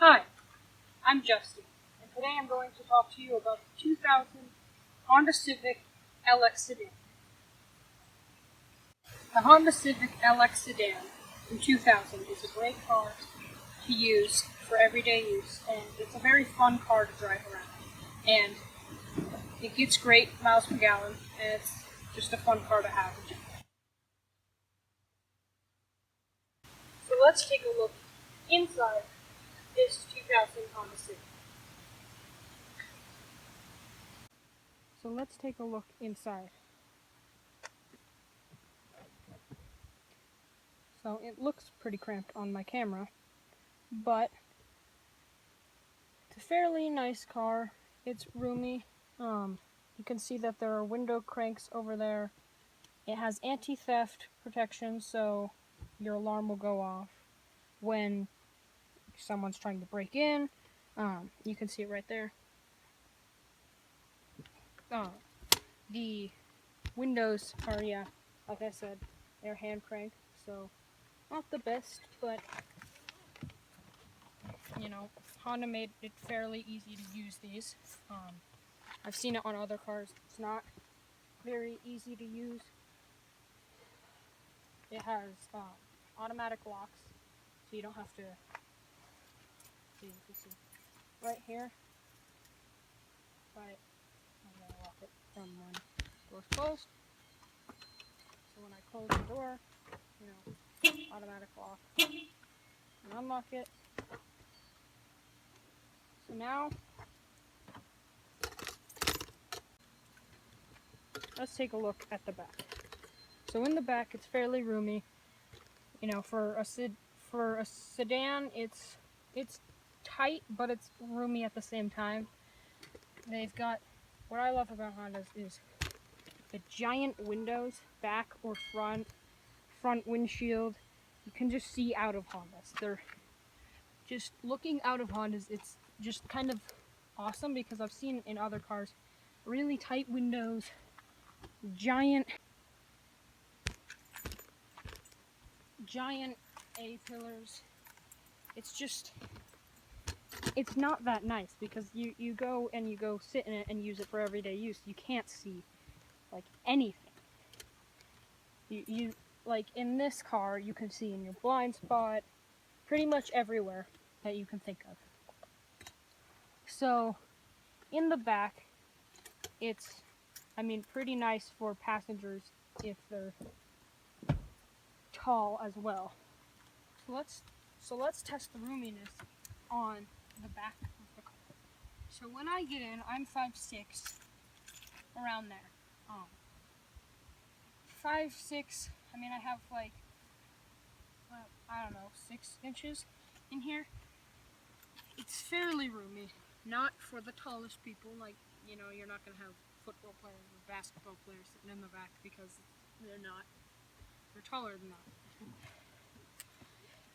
Hi, I'm Justin, and today I'm going to talk to you about the 2000 Honda Civic LX sedan. The Honda Civic LX sedan from 2000 is a great car to use for everyday use, and it's a very fun car to drive around. And it gets great miles per gallon, and it's just a fun car to have. So let's take a look inside this 2000 Honda Civic. So let's take a look inside. So it looks pretty cramped on my camera, but it's a fairly nice car. It's roomy. You can see that there are window cranks over there. It has anti-theft protection, so your alarm will go off when someone's trying to break in. You can see it right there. The windows are, like I said, they're hand crank, so not the best, but Honda made it fairly easy to use these. I've seen it on other cars. It's not very easy to use. It has automatic locks, so you don't have to. See, right here. Right, I'm gonna lock it from when the door's closed. So when I close the door, automatic lock, and unlock it. So now, let's take a look at the back. So in the back, it's fairly roomy. For a sedan, it's tight, but it's roomy at the same time. They've got, what I love about Hondas is the giant windows, back or front windshield. You can just see out of Hondas. They're just looking out of Hondas. It's just kind of awesome because I've seen in other cars really tight windows, giant A-pillars. It's not that nice because you go sit in it and use it for everyday use. You can't see like anything. You like in this car, you can see in your blind spot, pretty much everywhere that you can think of. So in the back, it's pretty nice for passengers if they're tall as well. So let's test the roominess on the back of the car. So when I get in, I'm 5'6", around there. 5'6", I have like, I don't know, 6 inches in here. It's fairly roomy, not for the tallest people, like, you're not going to have football players or basketball players sitting in the back because they're taller than that.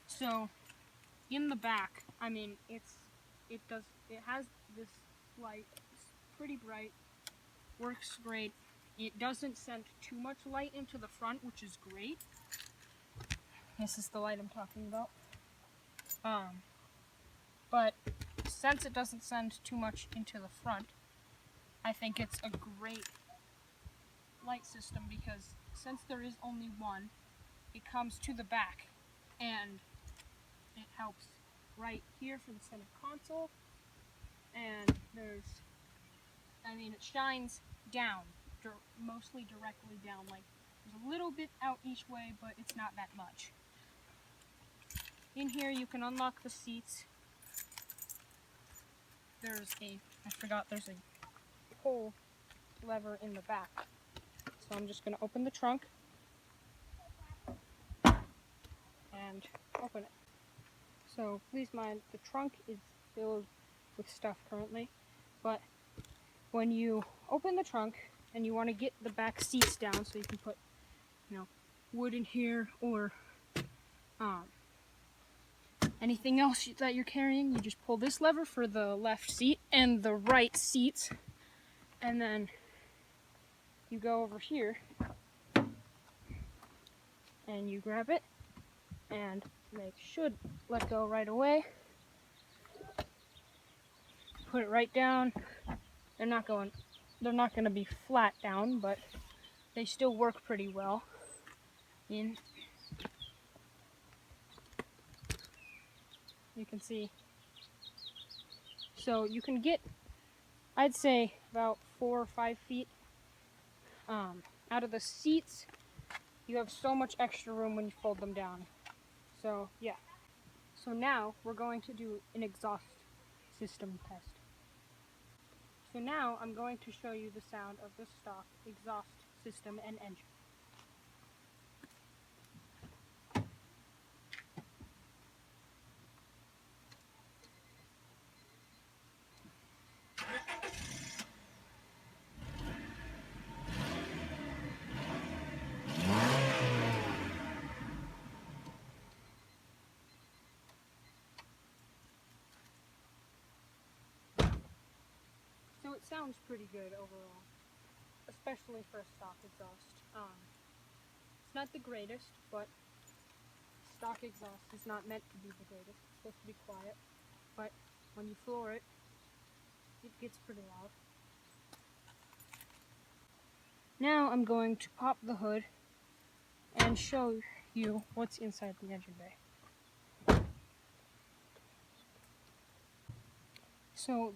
So, in the back, it has this light, it's pretty bright, works great. It doesn't send too much light into the front, which is great. This is the light I'm talking about. But since it doesn't send too much into the front, I think it's a great light system because since there is only one, it comes to the back and it helps right here for the center console, and it shines down, mostly directly down, like there's a little bit out each way, but it's not that much. In here you can unlock the seats. There's a pull lever in the back. So I'm just going to open the trunk and open it. So please mind, the trunk is filled with stuff currently, but when you open the trunk and you want to get the back seats down so you can put, wood in here or anything else that you're carrying, you just pull this lever for the left seat and the right seats, and then you go over here and you grab it, and they should let go right away. put it right down. They're not going to be flat down, but they still work pretty well. You can see. So you can get, I'd say, about 4 or 5 feet out of the seats. You have so much extra room when you fold them down. So yeah. So now we're going to do an exhaust system test. So now I'm going to show you the sound of the stock exhaust system and engine. So it sounds pretty good overall, especially for a stock exhaust. It's not the greatest, but stock exhaust is not meant to be the greatest. It's supposed to be quiet, but when you floor it, it gets pretty loud. Now I'm going to pop the hood and show you what's inside the engine bay. So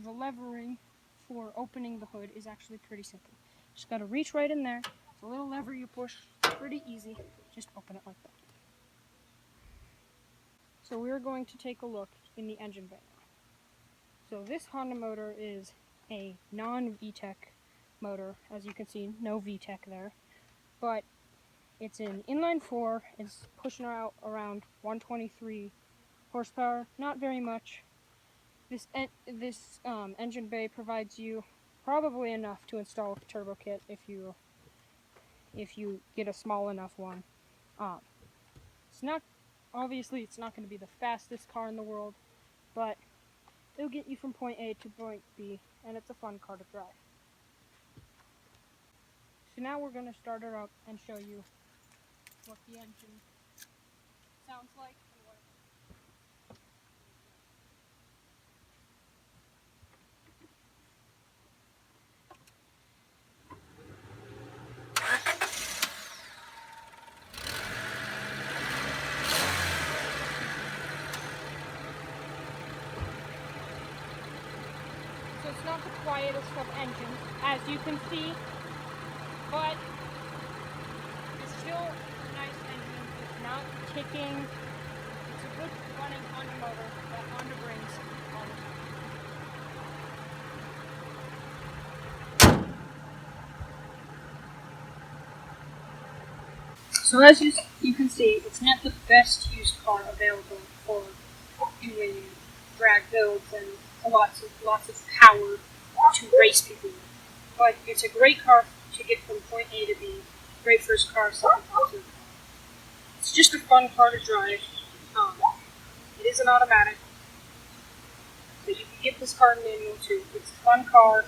the levering for opening the hood is actually pretty simple. Just gotta reach right in there. It's a little lever you push, pretty easy. Just open it like that. So we're going to take a look in the engine bay now. So this Honda motor is a non-VTEC motor. As you can see, no VTEC there. But it's an inline 4. It's pushing out around 123 horsepower. Not very much. This engine bay provides you probably enough to install a turbo kit if you get a small enough one. It's not going to be the fastest car in the world, but it'll get you from point A to point B, and it's a fun car to drive. So now we're going to start her up and show you what the engine sounds like and what So it's not the quietest of engines, as you can see, but it's still a nice engine. It's not ticking. It's a good running Honda motor that Honda brings all the time. So as you can see, it's not the best used car available for doing drag builds and lots of power to race people with. But it's a great car to get from point A to B. Great first car, second car, third car. It's just a fun car to drive. It is an automatic, but you can get this car in manual too. It's a fun car.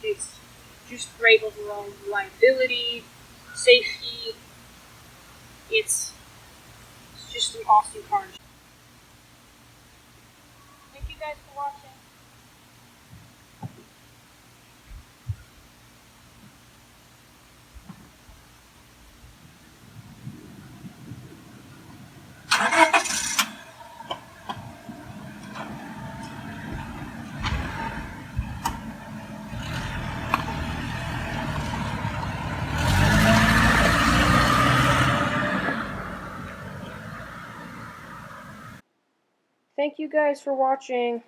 It's just great overall reliability, safety. It's just an awesome car. Thank you guys for watching. Thank you guys for watching.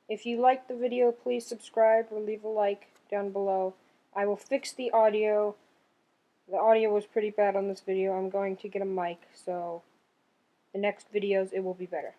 If you liked the video, please subscribe or leave a like down below. I will fix the audio. The audio was pretty bad on this video. I'm going to get a mic, so the next videos it will be better.